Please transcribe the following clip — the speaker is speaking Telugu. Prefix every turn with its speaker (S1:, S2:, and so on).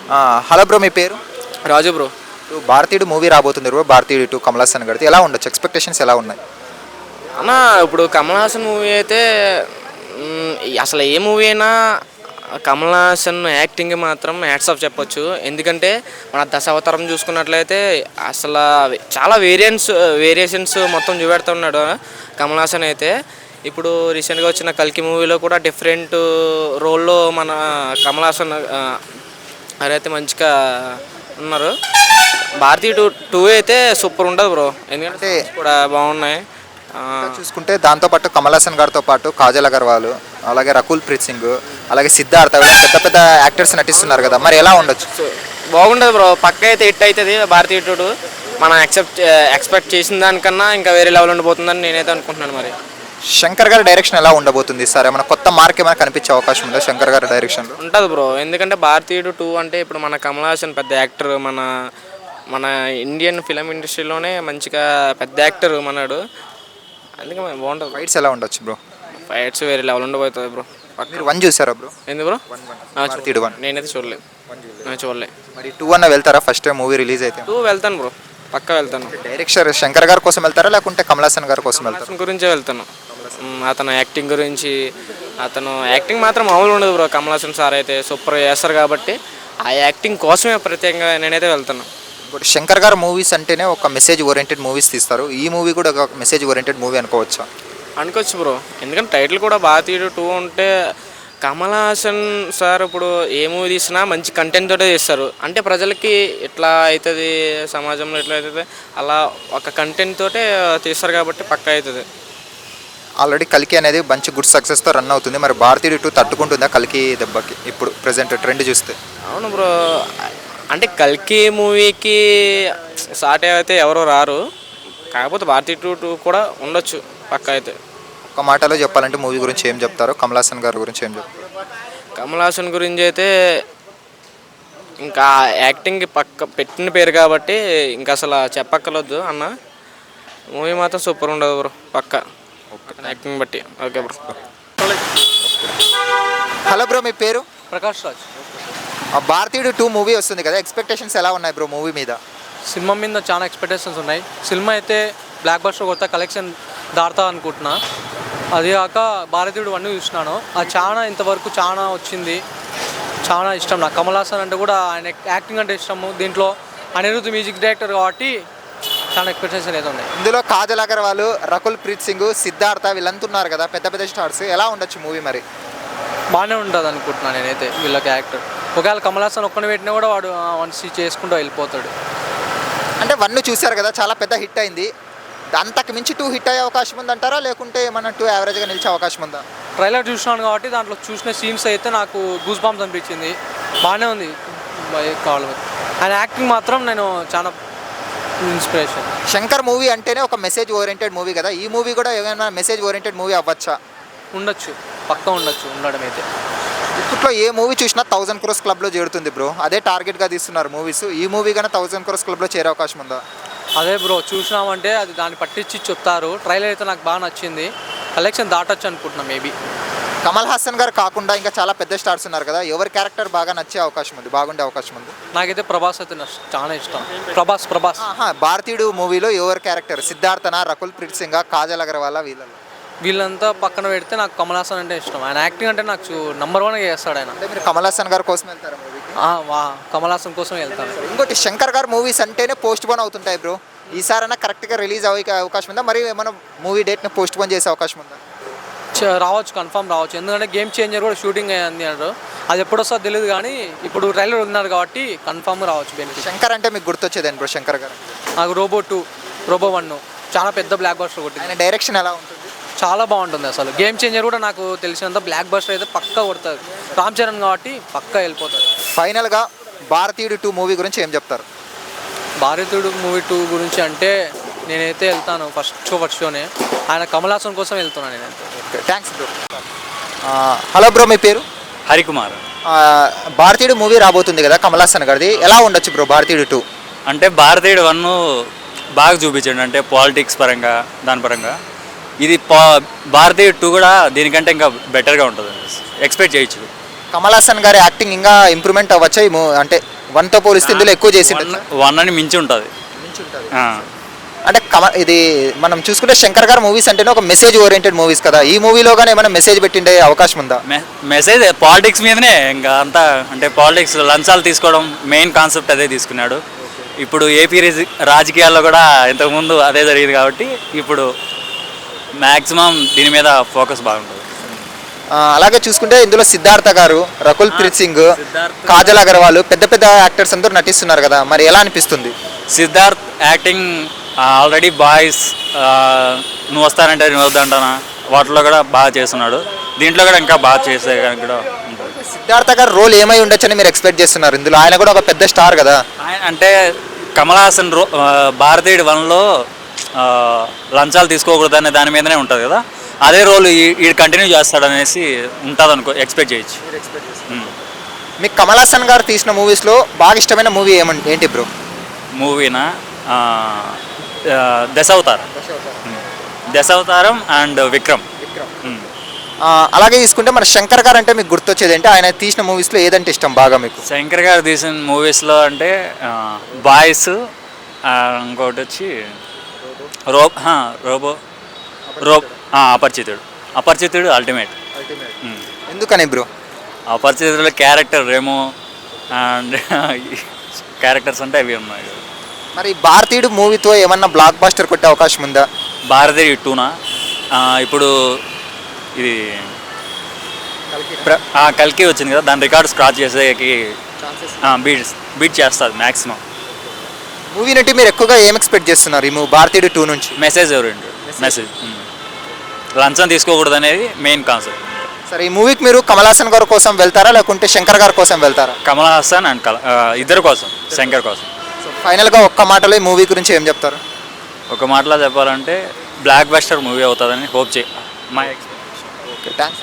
S1: హలో బ్రో, మీ పేరు?
S2: రాజు బ్రో.
S1: ఇప్పుడు భారతీయుడు మూవీ రాబోతుంది బ్రో, భారతీయుడు 2 కమల్ హాసన్ గారిది. ఎలా ఉండొచ్చు, ఎక్స్పెక్టేషన్స్ ఎలా ఉన్నాయి?
S2: అన్న ఇప్పుడు కమల్ హాసన్ మూవీ అయితే అసలు ఏ మూవీ అయినా కమల్ హాసన్ యాక్టింగ్ మాత్రం హ్యాట్స్ ఆఫ్ చెప్పొచ్చు. ఎందుకంటే మన దశావతారం చూసుకున్నట్లయితే అసలు చాలా వేరియేషన్స్ మొత్తం చూపెడుతున్నాడు కమల్ హాసన్ అయితే. ఇప్పుడు రీసెంట్గా వచ్చిన కల్కి మూవీలో కూడా డిఫరెంట్ రోల్లో మన కమల్ హాసన్ అయితే మంచిగా ఉన్నారు. భారతీయ టూ అయితే సూపర్ ఉంటుంది బ్రో, ఎందుకంటే కూడా బాగున్నాయి.
S1: చూసుకుంటే దాంతోపాటు కమల్ హాసన్ గారితో పాటు కాజల్ అగర్వాల్, అలాగే రకుల్ ప్రీత్ సింగ్, అలాగే సిద్ధార్థ, పెద్ద పెద్ద యాక్టర్స్ నటిస్తున్నారు కదా, మరి ఎలా ఉండొచ్చు?
S2: బాగుంటుంది బ్రో, పక్క అయితే హిట్ అవుతుంది భారతీయ టూ. మనం ఎక్స్పెక్ట్ చేసిన దానికన్నా ఇంకా వేరే లెవెల్ ఉండిపోతుందని నేనైతే అనుకుంటున్నాను. మరి
S1: శంకర్ గారి డైరెక్షన్ ఎలా ఉండబోతుంది సార్? ఏమైనా కొత్త మార్క్ ఏమైనా కనిపించే అవకాశం ఉందా శంకర్ గారి డైరెక్షన్లో?
S2: ఉంటుంది బ్రో, ఎందుకంటే భారతీయుడు టూ అంటే ఇప్పుడు మన కమల్ హాసన్ పెద్ద యాక్టర్, మన ఇండియన్ ఫిలిం ఇండస్ట్రీలోనే మంచిగా పెద్ద యాక్టర్ మనడు. అందుకే బాగుంటుంది.
S1: ఫైట్స్ ఎలా ఉండొచ్చు బ్రో?
S2: ఫైట్స్ వేరే లెవెల్ ఉండబోతుంది బ్రో.
S1: మీరు 1 చూసారా బ్రో?
S2: ఎందుకు బ్రో?
S1: భారతీయుడు 1
S2: నేనైతే చూడలేదు.
S1: మరి 2 అన్న వెళ్తారా? ఫస్ట్ టైం మూవీ రిలీజ్ అయితే
S2: 2 వెళ్తాను బ్రో, పక్కా వెళ్తాను.
S1: డైరెక్టర్ శంకర్ గారి కోసం వెళ్తారా లేకుంటే కమల్ హాసన్ గారి కోసం వెళ్తారా?
S2: గురించే వెళ్తాను. అతను యాక్టింగ్ గురించి, అతను యాక్టింగ్ మాత్రం మామూలు ఉండదు బ్రో. కమల్ హాసన్ సార్ అయితే సూపర్ చేస్తారు కాబట్టి ఆ యాక్టింగ్ కోసమే ప్రత్యేకంగా నేనైతే వెళ్తాను.
S1: ఇప్పుడు శంకర్ గారు మూవీస్ అంటేనే ఒక మెసేజ్ ఓరియంటెడ్ మూవీస్ తీస్తారు. ఈ మూవీ కూడా ఒక మెసేజ్ ఓరియంటెడ్ మూవీ అనుకోవచ్చా?
S2: అనుకోవచ్చు బ్రో, ఎందుకంటే టైటిల్ కూడా భారతీయుడు 2 ఉంటే కమల్ హాసన్ సార్ ఇప్పుడు ఏ మూవీ తీసినా మంచి కంటెంట్ తోటే తీస్తారు. అంటే ప్రజలకి ఎట్లా అవుతుంది, సమాజంలో ఎట్లా అవుతుంది, అలా ఒక కంటెంట్ తోటే తీస్తారు కాబట్టి పక్కా అవుతుంది.
S1: ఆల్రెడీ కల్కి అనేది మంచి గుడ్ సక్సెస్తో రన్ అవుతుంది. మరి భారతీయుడు 2 తట్టుకుంటుందా కల్కి దెబ్బకి? ఇప్పుడు ప్రెజెంట్ ట్రెండ్ చూస్తే.
S2: అవును బ్రో, అంటే కల్కి మూవీకి సాటి అయితే ఎవరో రారు, కాకపోతే భారతీయ టూ కూడా ఉండొచ్చు పక్కా అయితే.
S1: ఒక మాటలో చెప్పాలంటే మూవీ గురించి ఏం చెప్తారు? కమల్ హాసన్ గారి గురించి ఏం చెప్తారు?
S2: కమల్ హాసన్ గురించి అయితే ఇంకా యాక్టింగ్ పక్క పెట్టిన పేరు కాబట్టి ఇంకా అసలు చెప్పక్కర్లేదు అన్న. మూవీ మాత్రం సూపర్ ఉండదు బ్రో, పక్కా యాక్టింగ్ బట్టి. Okay bro.
S1: హలో బ్రో, మీ పేరు?
S3: ప్రకాష్ రాజ్.
S1: భారతీయుడు 2 మూవీ వస్తుంది కదా, ఎక్స్పెక్టేషన్స్ ఎలా ఉన్నాయి బ్రో మూవీ మీద?
S3: సినిమా మీద చాలా ఎక్స్పెక్టేషన్స్ ఉన్నాయి. సినిమా అయితే బ్లాక్ బస్టర్ కొత్త కలెక్షన్ దాడతా అనుకుంటున్నా. అది కాక భారతీయుడు 1 చూసినాను, అది చాలా ఇంతవరకు చాలా వచ్చింది, చాలా ఇష్టం నాకు. కమల్ హాసన్ అంటే కూడా ఆయన యాక్టింగ్ అంటే ఇష్టము. దీంట్లో అనిరుద్ధ్ మ్యూజిక్ డైరెక్టర్ కాబట్టి చాలా ఎక్స్పెక్టేషన్ అయితే ఉన్నాయి.
S1: ఇందులో కాజల్ అగర్వాల్, రకుల్ ప్రీత్ సింగ్, సిద్ధార్థ వీళ్ళంతున్నారు కదా, పెద్ద పెద్ద స్టార్స్. ఎలా ఉండొచ్చు మూవీ? మరి
S3: బాగానే ఉంటుంది అనుకుంటున్నాను నేనైతే వీళ్ళకి యాక్టర్. ఒకవేళ కమల్ హాసన్ ఒక్కని పెట్టినా కూడా వాడు వన్సీ చేసుకుంటూ వెళ్ళిపోతాడు.
S1: అంటే 1 చూశారు కదా, చాలా పెద్ద హిట్ అయింది. అంతకు మించి 2 హిట్ అయ్యే అవకాశం ఉందంటారా లేకుంటే ఏమన్నా 2 యావరేజ్గా నిలిచే అవకాశం ఉందా?
S3: ట్రైలర్ చూసినాను కాబట్టి దాంట్లో చూసిన సీన్స్ అయితే నాకు గూస్ బాంబ్స్ అనిపించింది. బాగానే ఉంది కావాలి. ఆయన యాక్టింగ్ మాత్రం నేను చాలా ఇన్స్పిరేషన్.
S1: శంకర్ మూవీ అంటేనే ఒక మెసేజ్ ఓరియంటెడ్ మూవీ కదా, ఈ మూవీ కూడా ఏమైనా మెసేజ్ ఓరియంటెడ్ మూవీ అవ్వచ్చా?
S3: ఉండొచ్చు, పక్కా ఉండొచ్చు, ఉండడం అయితే.
S1: ఇప్పట్లో ఏ మూవీ చూసినా 1000 crores క్లబ్లో చేరుతుంది బ్రో, అదే టార్గెట్గా తీస్తున్నారు మూవీస్. ఈ మూవీ కానీ 1000 crores క్లబ్లో చేరే అవకాశం ఉందా?
S3: అదే బ్రో, చూసినామంటే అది దాన్ని పట్టించి చెప్తారు. ట్రైలర్ అయితే నాకు బాగా నచ్చింది, కలెక్షన్ దాటొచ్చు అనుకుంటున్నాను మేబీ.
S1: కమల్ హాసన్ గారు కాకుండా ఇంకా చాలా పెద్ద స్టార్స్ ఉన్నారు కదా, ఎవరి క్యారెక్టర్ బాగా నచ్చే అవకాశం ఉంది, బాగుండే అవకాశం ఉంది?
S3: నాకైతే ప్రభాస్ అయితే చాలా ఇష్టం. ప్రభాస్.
S1: భారతీయుడు మూవీలో ఎవరి క్యారెక్టర్? సిద్ధార్థన, రకుల్ ప్రీత్ సింగ్, కాజల్ అగర్వాల్,
S3: వీళ్ళంతా పక్కన పెడితే నాకు కమల్ హాసన్ అంటే ఇష్టం. ఆయన యాక్టింగ్ అంటే నాకు నంబర్ 1గా చేస్తాడు ఆయన.
S1: అంటే మీరు కమల్ హాసన్ గారి కోసం వెళ్తారా మూవీకి?
S3: కమల్ హాసన్ కోసం వెళ్తాను.
S1: ఇంకోటి శంకర్ గారు మూవీస్ అంటేనే పోస్ట్ పోన్ అవుతుంటాయి బ్రో, ఈసారైనా కరెక్ట్గా రిలీజ్ అయ్యే అవకాశం ఉందా? మరి ఏమైనా మూవీ డేట్ని పోస్ట్ పోన్ చేసే అవకాశం ఉందా?
S3: రావచ్చు, కన్ఫర్మ్ రావచ్చు. ఎందుకంటే గేమ్ చేంజర్ కూడా షూటింగ్ అయ్యింది అన్నారు. అది ఎప్పుడు వస్తుందో తెలియదు, కానీ ఇప్పుడు ట్రైలర్ ఉన్నారు కాబట్టి కన్ఫర్మ్ రావచ్చు. బెనిఫిట్.
S1: శంకర్ అంటే మీకు గుర్తొచ్చేది బ్రో శంకర్ గారు?
S3: నాకు రోబో 2, రోబో 1 చాలా పెద్ద బ్లాక్ బస్టర్ కొట్టింది.
S1: ఆయన డైరెక్షన్ ఎలా ఉంటుంది?
S3: చాలా బాగుంటుంది అసలు. గేమ్ చేంజర్ కూడా నాకు తెలిసినంత బ్లాక్ బస్టర్ అయితే పక్కా కొడుతుంది. రామ్ చరణ్ కాబట్టి పక్కా వెళ్ళిపోతుంది.
S1: ఫైనల్గా భారతీయుడు 2 మూవీ గురించి ఏం చెప్తారు?
S3: భారతీయుడు మూవీ 2 గురించి అంటే నేనైతే వెళ్తాను ఫస్ట్ షోనే. ఆయన కమల్ హాసన్ కోసం వెళ్తున్నాను నేనైతే.
S1: Okay, thanks bro. Hello bro, మీ పేరు?
S4: హరికుమార్.
S1: భారతీయుడు మూవీ రాబోతుంది కదా కమల్ హాసన్ గారిది, ఎలా ఉండొచ్చు బ్రో భారతీయుడు 2?
S4: అంటే భారతీయుడు 1 బాగా చూపించండి, అంటే పాలిటిక్స్ పరంగా దాని పరంగా. ఇది భారతీయుడు 2 కూడా దీనికంటే ఇంకా బెటర్గా ఉంటుంది, ఎక్స్పెక్ట్ చేయొచ్చు.
S1: కమల్ హాసన్ గారి యాక్టింగ్ ఇంకా ఇంప్రూవ్మెంట్ అవ్వచ్చా అంటే 1తో పోలిస్తే ఇందులో ఎక్కువ చేసి
S4: వన్ అని మించి ఉంటుంది.
S1: అంటే ఇది మనం చూసుకుంటే శంకర్ గారు మూవీస్ అంటేనే ఒక మెసేజ్ ఓరియంటెడ్ మూవీస్ కదా, ఈ మూవీలో కానీ ఏమైనా మెసేజ్ పెట్టిండే అవకాశం ఉందా?
S4: మెసేజ్ పాలిటిక్స్ మీదనే, ఇంకా అంతా అంటే పాలిటిక్స్ లంచాలు తీసుకోవడం మెయిన్ కాన్సెప్ట్ అదే తీసుకున్నాడు. ఇప్పుడు ఏపీ రాజకీయాల్లో కూడా ఇంతకుముందు అదే జరిగింది కాబట్టి ఇప్పుడు మ్యాక్సిమం దీని మీద ఫోకస్ బాగుంటుంది.
S1: అలాగే చూసుకుంటే ఇందులో సిద్ధార్థ గారు, రకుల్ ప్రీత్ సింగ్, కాజల్ అగర్వాల్ పెద్ద పెద్ద యాక్టర్స్ అందరూ నటిస్తున్నారు కదా, మరి ఎలా అనిపిస్తుంది?
S4: సిద్ధార్థ్ యాక్టింగ్ ఆల్రెడీ బాయ్స్, నువ్వు వస్తానంటే నేను వద్దంటానా, వాటిలో కూడా బాగా చేస్తున్నాడు. దీంట్లో కూడా ఇంకా బాగా చేసే కూడా ఉంటుంది.
S1: సిద్ధార్థ గారు రోల్ ఏమై ఉండొచ్చని మీరు ఎక్స్పెక్ట్ చేస్తున్నారు ఇందులో? ఆయన కూడా ఒక పెద్ద స్టార్ కదా.
S4: ఆయన అంటే కమల్ హాసన్ భారతీయుడు 1లో లంచాలు తీసుకోకూడదు అనే దాని మీదనే ఉంటుంది కదా, అదే రోల్ ఈ కంటిన్యూ చేస్తాడనేసి ఉంటుంది అనుకో, ఎక్స్పెక్ట్ చేయొచ్చు.
S1: మీకు కమల్ హాసన్ గారు తీసిన మూవీస్లో బాగా ఇష్టమైన మూవీ ఏంటి బ్రో?
S4: మూవీనా దశావతారం అండ్ విక్రమ్.
S1: అలాగే తీసుకుంటే మరి శంకర్ గారు అంటే మీకు గుర్తొచ్చేది అంటే ఆయన తీసిన మూవీస్లో ఏదంటే ఇష్టం బాగా మీకు?
S4: శంకర్ గారు తీసిన మూవీస్లో అంటే బాయ్స్, ఇంకోటి వచ్చి అపరిచితుడు అల్టిమేట్.
S1: ఎందుకని bro?
S4: Aparichitudu character Remo and characters అంటే అవి ఉన్నాయి.
S1: మరి భారతీయుడు మూవీతో ఏమన్నా బ్లాక్ బాస్టర్ కొట్టే అవకాశం ఉందా?
S4: భారతీయుడు 2నా ఇప్పుడు ఇది కల్కి వచ్చింది కదా, దాని రికార్డ్ స్క్రాచ్ చేసేకి బీట్ చేస్తుంది మ్యాక్సిమం.
S1: మూవీ నుండి మీరు ఎక్కువగా ఏం ఎక్స్పెక్ట్ చేస్తున్నారు ఈ మూవీ భారతీయుడు 2 నుంచి?
S4: మెసేజ్ మెసేజ్ లంచం తీసుకోకూడదు అనేది మెయిన్ కాన్సెప్ట్.
S1: సరే, ఈ మూవీకి మీరు కమల్ హాసన్ గారి కోసం వెళ్తారా లేకుంటే శంకర్ గారి కోసం వెళ్తారా?
S4: కమల్ హాసన్ అండ్ ఇద్దరు కోసం, శంకర్ కోసం.
S1: సో ఫైనల్గా ఒక్క మాటలో ఈ మూవీ గురించి ఏం చెప్తారు?
S4: ఒక మాటలో చెప్పాలంటే బ్లాక్ బస్టర్ మూవీ అవుతుందని హోప్ మై
S1: ఓకే, థ్యాంక్స్.